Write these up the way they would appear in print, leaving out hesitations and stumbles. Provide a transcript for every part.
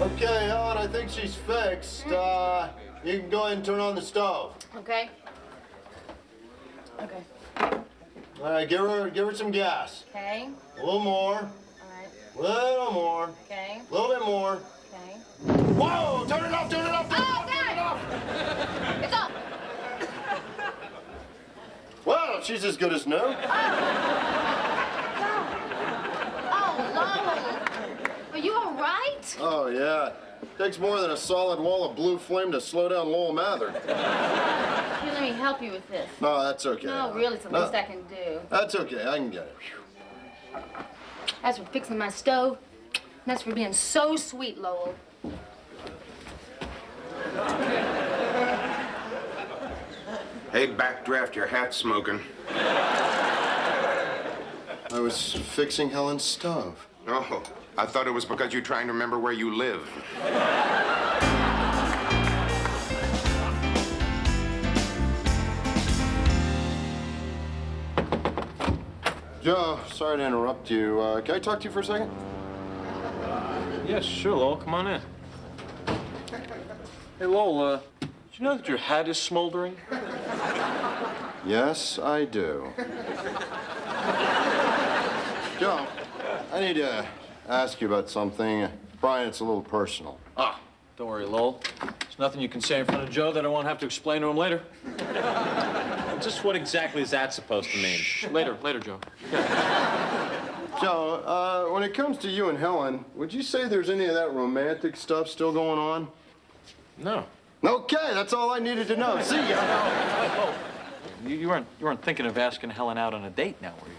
Okay, Helen, I think she's fixed. You can go ahead and turn on the stove. Okay. Okay. All right, give her some gas. Okay. A little more. All right. A little more. Okay. A little bit more. Okay. Whoa! Turn it off! Turn it off! Turn it off! Okay. Turn it off! It's off. Well, she's as good as new. Oh, Lowell. Are you all right? Oh, yeah. Takes more than a solid wall of blue flame to slow down Lowell Mather. Here, let me help you with this. No, that's okay. No, really, it's the least I can do. That's okay. I can get it. As for fixing my stove, that's for being so sweet, Lowell. Hey, backdraft, your hat's smoking. I was fixing Helen's stove. Oh, I thought it was because you're trying to remember where you live. Joe, sorry to interrupt you. Can I talk to you for a second? Yes, sure, Lowell. Come on in. Hey, Lowell, did you know that your hat is smoldering? Yes, I do. Joe, I need to ask you about something. Brian, it's a little personal. Ah, don't worry, Lowell. There's nothing you can say in front of Joe that I won't have to explain to him later. Just what exactly is that supposed to mean? Shh, later, Joe. Joe, when it comes to you and Helen, would you say there's any of that romantic stuff still going on? No. Okay, that's all I needed to know. See ya. You weren't thinking of asking Helen out on a date now, were you,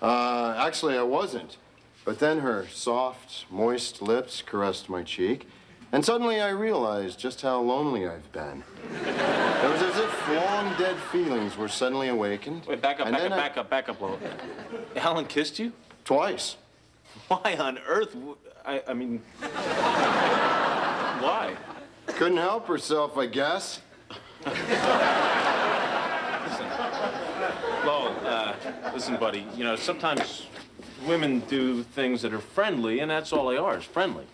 Lowell? Actually, I wasn't. But then her soft, moist lips caressed my cheek, and suddenly I realized just how lonely I've been. It was as if long dead feelings were suddenly awakened. Wait, back up, Lowell. Helen kissed you? Twice. Why on earth? I mean, why? Couldn't help herself, I guess. Lowell, listen, buddy, you know, sometimes women do things that are friendly, and that's all they are, is friendly.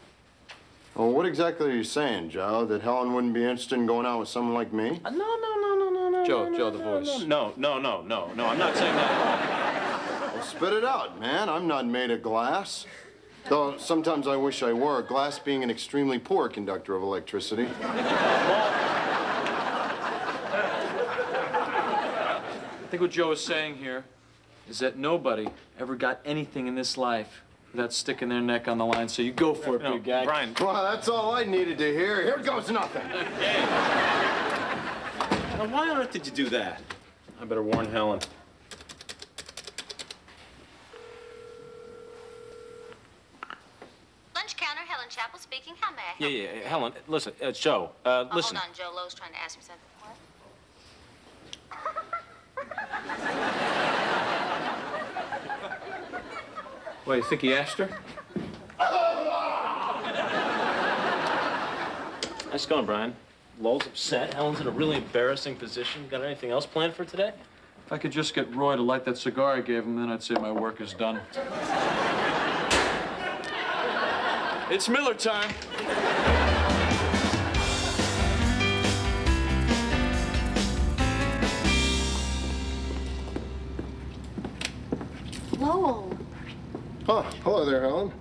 Well, what exactly are you saying, Joe? That Helen wouldn't be interested in going out with someone like me? No. Joe, the voice. No, I'm not saying that at all. Well, spit it out, man. I'm not made of glass. Though sometimes I wish I were, glass being an extremely poor conductor of electricity. I think what Joe is saying here is that nobody ever got anything in this life without sticking their neck on the line. So you go for it, big guy. Brian. Well, that's all I needed to hear. Here goes nothing. Now, why on earth did you do that? I better warn Helen. Lunch counter, Helen Chapel speaking. How may I help you? Yeah, Helen, listen, it's Joe. Listen. Hold on, Joe. Lowe's trying to ask me something. What? What, you think he asked her? Nice going, Brian. Lowell's upset. Helen's in a really embarrassing position. Got anything else planned for today? If I could just get Roy to light that cigar I gave him, then I'd say my work is done. It's Miller time. Lowell, Oh, hello there, Helen.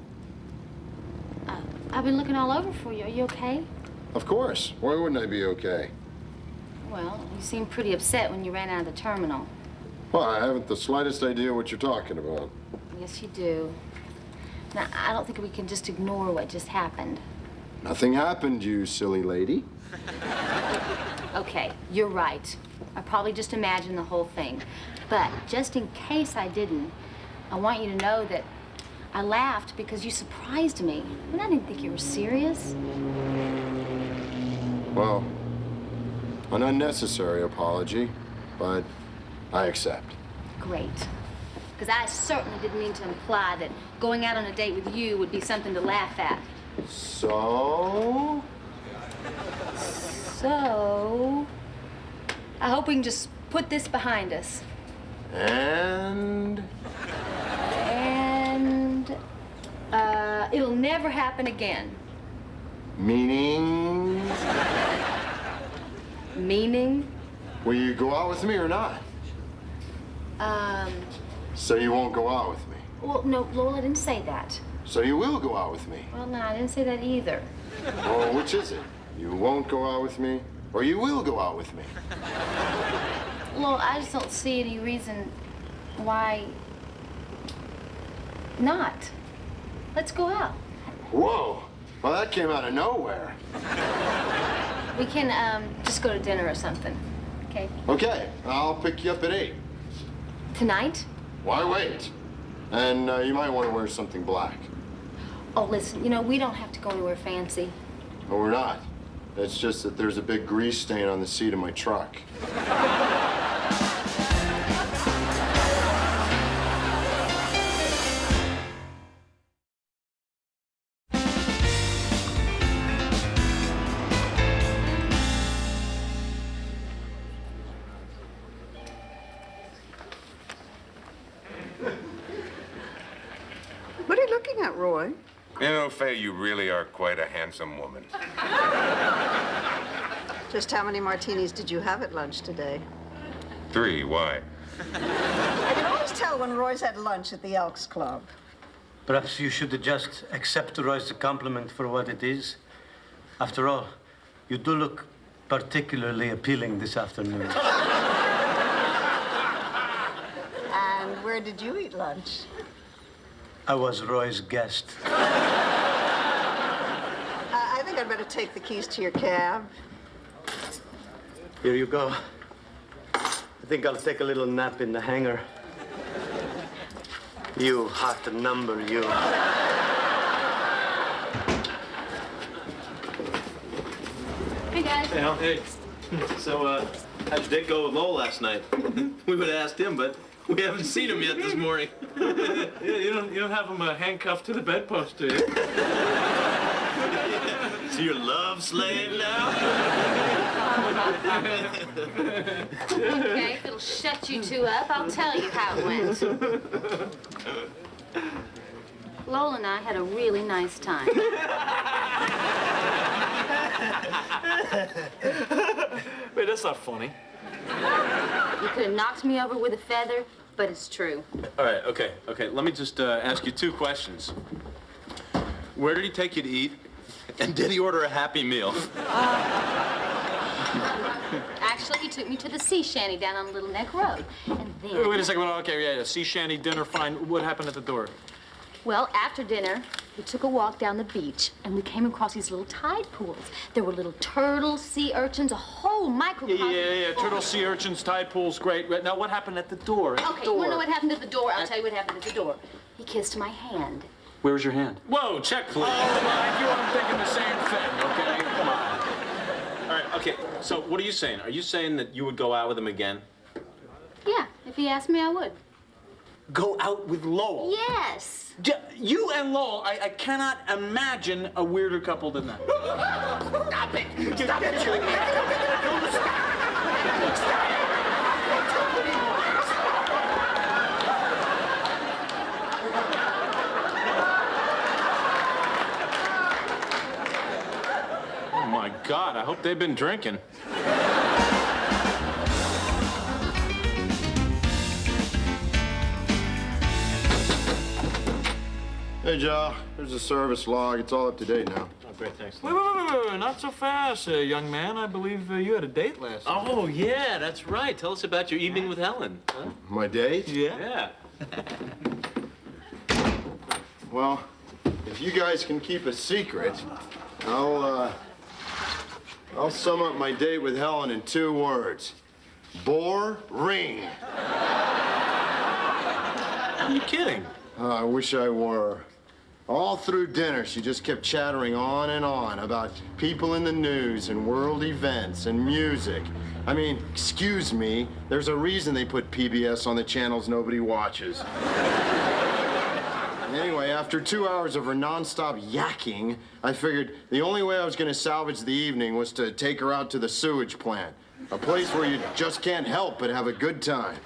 I've been looking all over for you. Are you okay? Of course. Why wouldn't I be okay? Well, you seemed pretty upset when you ran out of the terminal. Well, I haven't the slightest idea what you're talking about. Yes, you do. Now, I don't think we can just ignore what just happened. Nothing happened, you silly lady. Okay, you're right. I probably just imagined the whole thing. But just in case I didn't, I want you to know that I laughed because you surprised me. And I didn't think you were serious. Well, an unnecessary apology, but I accept. Great. Because I certainly didn't mean to imply that going out on a date with you would be something to laugh at. So, I hope we can just put this behind us. and It'll never happen again. Meaning? Meaning? Will you go out with me or not? So you won't go out with me? Well, no, Lowell, I didn't say that. So you will go out with me? Well, no, I didn't say that either. Well, which is it? You won't go out with me, or you will go out with me? Lowell, I just don't see any reason why not. Let's go out. Whoa! Well, that came out of nowhere. We can just go to dinner or something, okay? Okay, I'll pick you up at 8. Tonight? Why wait? And you might want to wear something black. Oh, listen, you know, we don't have to go anywhere fancy. No, we're not. It's just that there's a big grease stain on the seat of my truck. What are you looking at, Roy? You know, Faye, you really are quite a handsome woman. Just how many martinis did you have at lunch today? 3, why? I can always tell when Roy's had lunch at the Elks Club. Perhaps you should just accept Roy's compliment for what it is. After all, you do look particularly appealing this afternoon. And where did you eat lunch? I was Roy's guest. I think I'd better take the keys to your cab. Here you go. I think I'll take a little nap in the hangar. You hot number, you. Hey, guys. Hey, Al. Hey. So, how'd your date go with Lowell last night? We would have asked him, but we haven't seen him yet this morning. You don't have him handcuffed to the bedpost, do you? So you're love slaying now? Okay, if it'll shut you two up, I'll tell you how it went. Lowell and I had a really nice time. Wait, that's not funny. You could have knocked me over with a feather, but it's true. All right, okay. Let me just ask you 2 questions. Where did he take you to eat? And did he order a Happy Meal? Actually, he took me to the sea shanty down on Little Neck Road. And then... Wait a second. Okay, yeah, sea shanty, dinner, fine. What happened at the door? Well, after dinner, we took a walk down the beach, and we came across these little tide pools. There were little turtles, sea urchins, a whole microcosm. Yeah. Turtle, sea urchins, tide pools, great. Now, what happened at the door? Okay, you want to know what happened at the door? I'll tell you what happened at the door. He kissed my hand. Where was your hand? Whoa, check, please. Oh, you I'm thinking the same thing, okay? Come on. All right, okay. So what are you saying? Are you saying that you would go out with him again? Yeah, if he asked me, I would. Go out with Lowell? Yes. You and Lowell, I cannot imagine a weirder couple than that. Stop it! Stop it, chewing me! Oh, my God. I hope they've been drinking. Hey, Joe, there's a service log. It's all up to date now. Oh, great, thanks. Wait, not so fast, young man. I believe you had a date last night. Oh, yeah, that's right. Tell us about your evening with Helen. Huh? My date? Yeah. Well, if you guys can keep a secret, I'll sum up my date with Helen in 2 words. Boring. Are you kidding? I wish I were. All through dinner, she just kept chattering on and on about people in the news and world events and music. I mean, excuse me, there's a reason they put PBS on the channels nobody watches. Anyway, after 2 hours of her nonstop yakking, I figured the only way I was going to salvage the evening was to take her out to the sewage plant, a place where you just can't help but have a good time.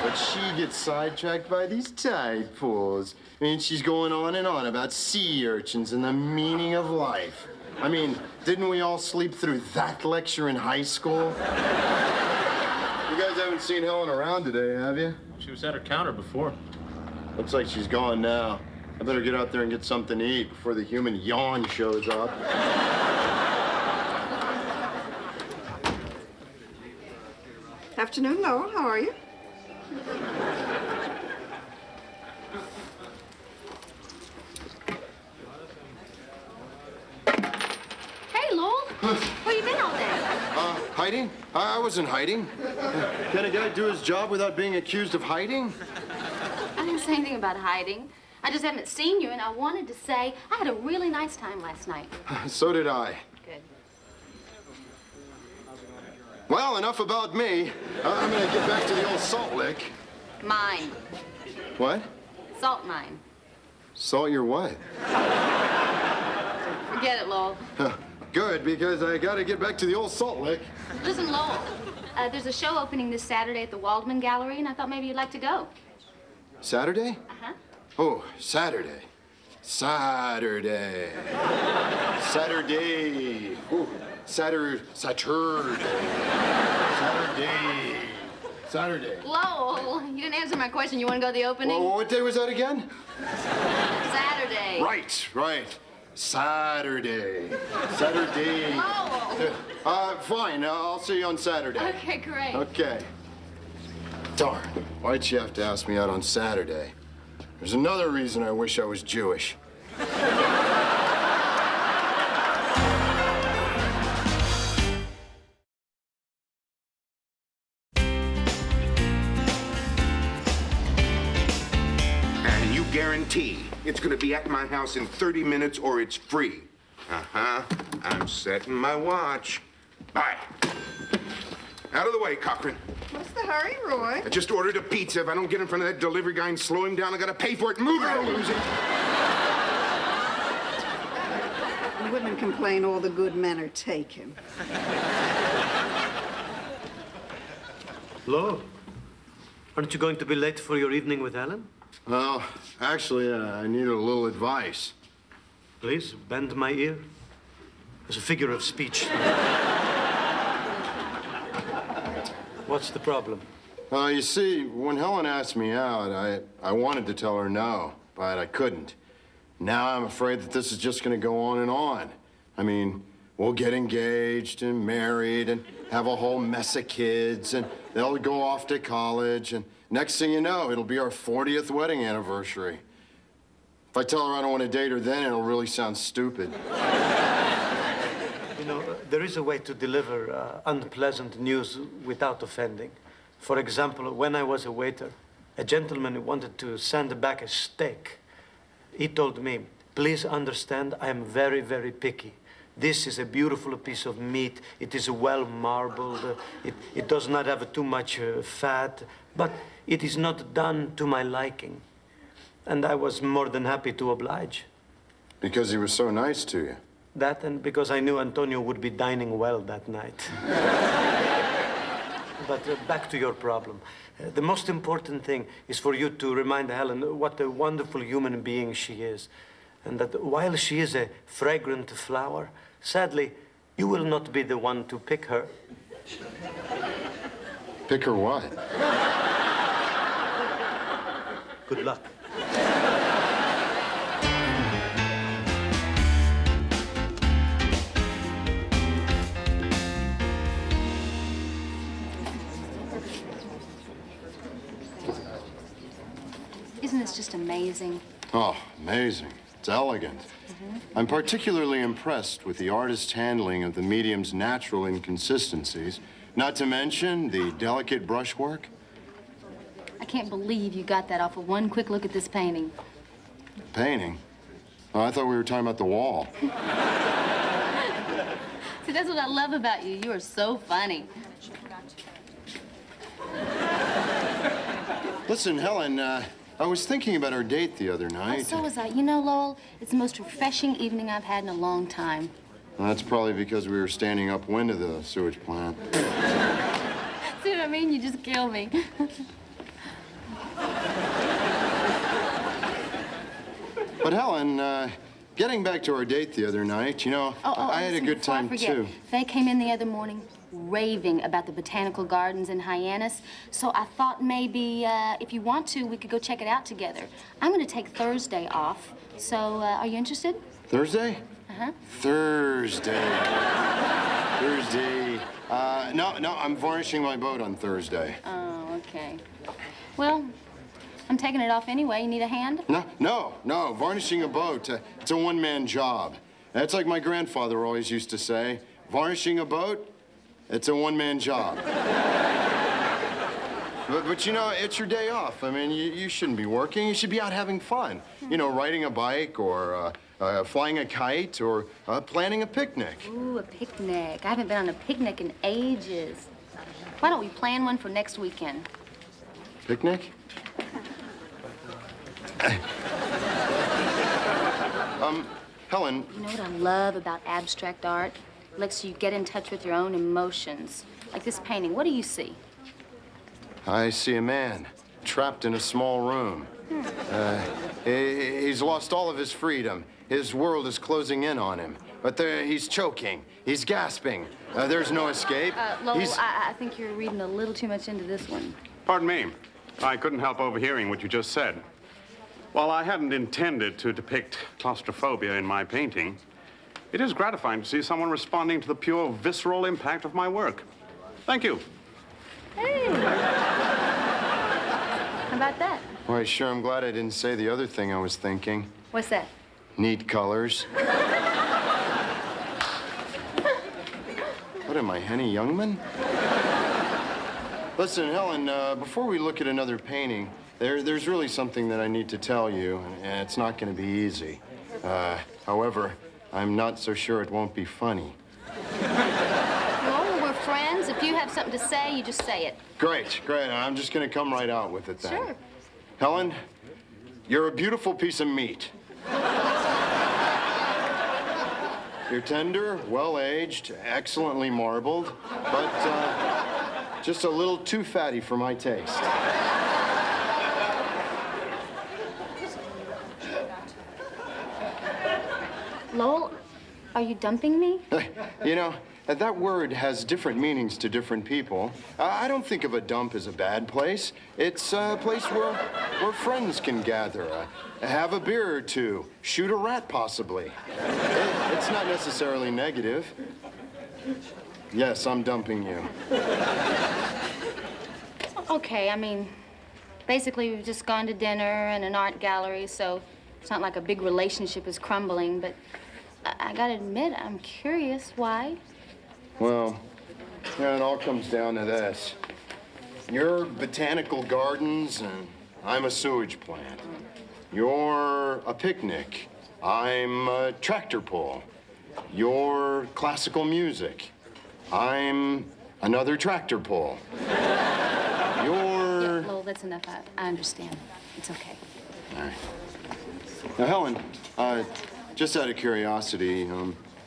But she gets sidetracked by these tide pools. I mean, she's going on and on about sea urchins and the meaning of life. I mean, didn't we all sleep through that lecture in high school? You guys haven't seen Helen around today, have you? She was at her counter before. Looks like she's gone now. I better get out there and get something to eat before the human yawn shows up. Afternoon, Lowell. How are you? Hey, Lowell. Where you been all day? Hiding? I wasn't hiding. Can a guy do his job without being accused of hiding? I didn't say anything about hiding. I just haven't seen you, and I wanted to say I had a really nice time last night. So did I. Good. Well, enough about me. I'm gonna get back to the old salt lick. Mine. What? Salt mine. Salt your what? Forget it, Lowell. Good, because I gotta get back to the old salt lick. Listen, Lowell. There's a show opening this Saturday at the Waldman Gallery, and I thought maybe you'd like to go. Saturday? Uh-huh. Oh, Saturday. Saturday. Saturday. Ooh, Saturday. Saturday. Lowell, you didn't answer my question. You want to go to the opening? Well, what day was that again? Saturday. Right. Saturday. Saturday. Lowell. Fine. I'll see you on Saturday. Okay, great. Okay. Darn. Why'd she have to ask me out on Saturday? There's another reason I wish I was Jewish. And you guarantee it's gonna be at my house in 30 minutes or it's free. Uh-huh. I'm setting my watch. Bye. Out of the way, Cochran. What's the hurry, Roy? I just ordered a pizza. If I don't get in front of that delivery guy and slow him down, I gotta pay for it. Move it or lose it. Women complain all the good men are taken. Lowell, aren't you going to be late for your evening with Helen? Well, actually, I needed a little advice. Please, bend my ear. As a figure of speech. What's the problem? You see, when Helen asked me out, I wanted to tell her no, but I couldn't. Now I'm afraid that this is just going to go on and on. I mean, we'll get engaged and married and have a whole mess of kids, and they'll go off to college, and next thing you know, it'll be our 40th wedding anniversary. If I tell her I don't want to date her then, it'll really sound stupid. You know, there is a way to deliver unpleasant news without offending. For example, when I was a waiter, a gentleman wanted to send back a steak. He told me, please understand, I am very, very picky. This is a beautiful piece of meat. It is well marbled. It does not have too much fat, but it is not done to my liking. And I was more than happy to oblige. Because he was so nice to you. That and because I knew Antonio would be dining well that night. But back to your problem. The most important thing is for you to remind Helen what a wonderful human being she is. And that while she is a fragrant flower, sadly, you will not be the one to pick her. Pick her what? Good luck. Isn't this just amazing? Oh, amazing. It's elegant. I'm particularly impressed with the artist's handling of the medium's natural inconsistencies, not to mention the delicate brushwork. I can't believe you got that off of one quick look at this painting. Painting? Oh, I thought we were talking about the wall. See, that's what I love about you. You are so funny. Listen, Helen, I was thinking about our date the other Oh, night. so was I. You know, Lowell, it's the most refreshing evening I've had in a long time. Well, that's probably because we were standing upwind of the sewage plant. See what I mean? You just kill me. But Helen, getting back to our date the other night, you know, I had a listen, good before I time, forget, too. Faye came in the other morning raving about the botanical gardens in Hyannis. So I thought maybe if you want to, we could go check it out together. I'm going to take Thursday off. So are you interested? Thursday? Uh-huh. Thursday. Thursday. No, I'm varnishing my boat on Thursday. Oh, okay. Well, I'm taking it off anyway. You need a hand? No. Varnishing a boat, it's a one-man job. That's like my grandfather always used to say. Varnishing a boat, it's a one-man job. But you know, it's your day off. I mean, you shouldn't be working. You should be out having fun. You know, riding a bike or flying a kite or planning a picnic. Ooh, a picnic. I haven't been on a picnic in ages. Why don't we plan one for next weekend? Picnic? Helen. You know what I love about abstract art? It lets you get in touch with your own emotions. Like this painting, what do you see? I see a man trapped in a small room. He's lost all of his freedom. His world is closing in on him. But he's choking. He's gasping. There's no escape. Lowell, I think you're reading a little too much into this one. Pardon me. I couldn't help overhearing what you just said. While I hadn't intended to depict claustrophobia in my painting, it is gratifying to see someone responding to the pure visceral impact of my work. Thank you. Hey. How about that? Why, sure, I'm glad I didn't say the other thing I was thinking. What's that? Neat colors. What am I, Henny Youngman? Listen, Helen, before we look at another painting, there's really something that I need to tell you, and it's not going to be easy. However, I'm not so sure it won't be funny. Well, we're friends. If you have something to say, you just say it. Great. I'm just going to come right out with it then. Sure. Helen, you're a beautiful piece of meat. You're tender, well-aged, excellently marbled, but just a little too fatty for my taste. Lowell, are you dumping me? You know, that word has different meanings to different people. I don't think of a dump as a bad place. It's a place where friends can gather, have a beer or two, shoot a rat possibly. It's not necessarily negative. Yes, I'm dumping you. Okay, I mean, basically we've just gone to dinner and an art gallery, so it's not like a big relationship is crumbling, but I gotta admit, I'm curious why. Well, it all comes down to this. You're botanical gardens, and I'm a sewage plant. You're a picnic. I'm a tractor pull. You're classical music. I'm another tractor pull. You're... Yeah, Lowell, that's enough. I understand. It's okay. All right. Now, Helen, just out of curiosity,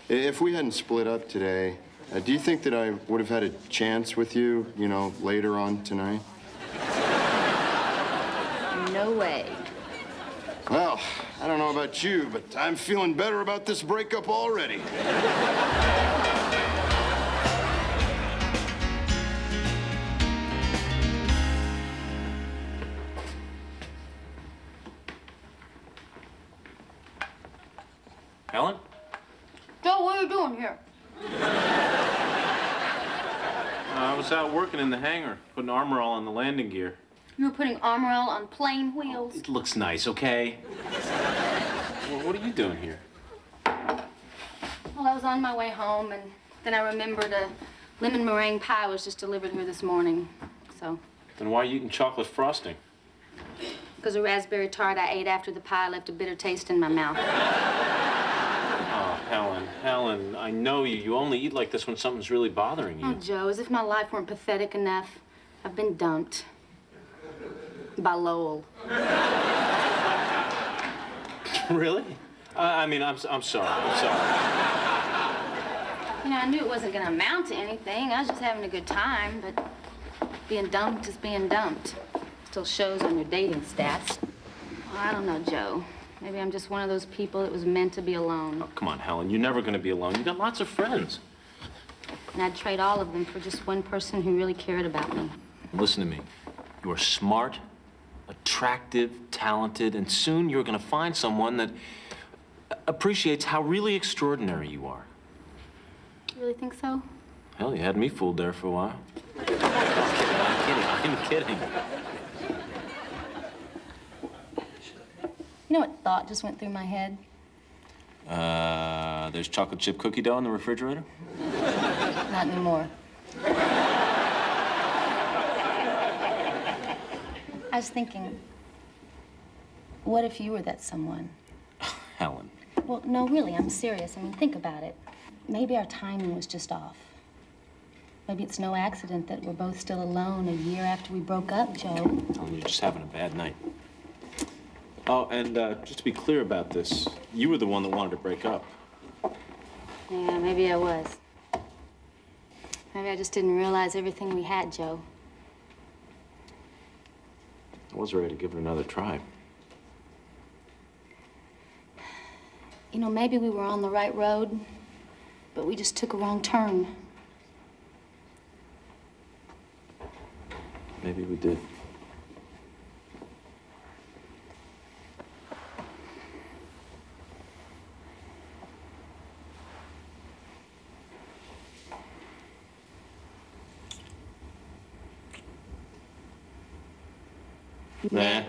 if we hadn't split up today, do you think that I would have had a chance with you, you know, later on tonight? No way. Well, I don't know about you, but I'm feeling better about this breakup already. Helen? Joe, what are you doing here? I was out working in the hangar, putting armor all on the landing gear. You were putting armor all on plane wheels. It looks nice, okay? Well, what are you doing here? Well, I was on my way home, and then I remembered a lemon meringue pie was just delivered here this morning, so. Then why are you eating chocolate frosting? Because a raspberry tart I ate after the pie left a bitter taste in my mouth. Oh, Helen, I know you. You only eat like this when something's really bothering you. Oh, Joe, as if my life weren't pathetic enough. I've been dumped. By Lowell. Really? I mean, I'm sorry. I'm sorry. You know, I knew it wasn't gonna amount to anything. I was just having a good time, but being dumped is being dumped. Still shows on your dating stats. Well, I don't know, Joe. Maybe I'm just one of those people that was meant to be alone. Oh, come on, Helen. You're never going to be alone. You got lots of friends. And I'd trade all of them for just one person who really cared about me. Listen to me. You are smart, attractive, talented, and soon you're going to find someone that appreciates how really extraordinary you are. You really think so? Hell, you had me fooled there for a while. I'm kidding. You know what thought just went through my head? There's chocolate chip cookie dough in the refrigerator? Not anymore. I was thinking, what if you were that someone? Helen. Well, no, really, I'm serious. I mean, think about it. Maybe our timing was just off. Maybe it's no accident that we're both still alone a year after we broke up, Joe. Helen, you're just having a bad night. Oh, and just to be clear about this, you were the one that wanted to break up. Yeah, maybe I was. Maybe I just didn't realize everything we had, Joe. I was ready to give it another try. You know, maybe we were on the right road, but we just took a wrong turn. Maybe we did. Nah.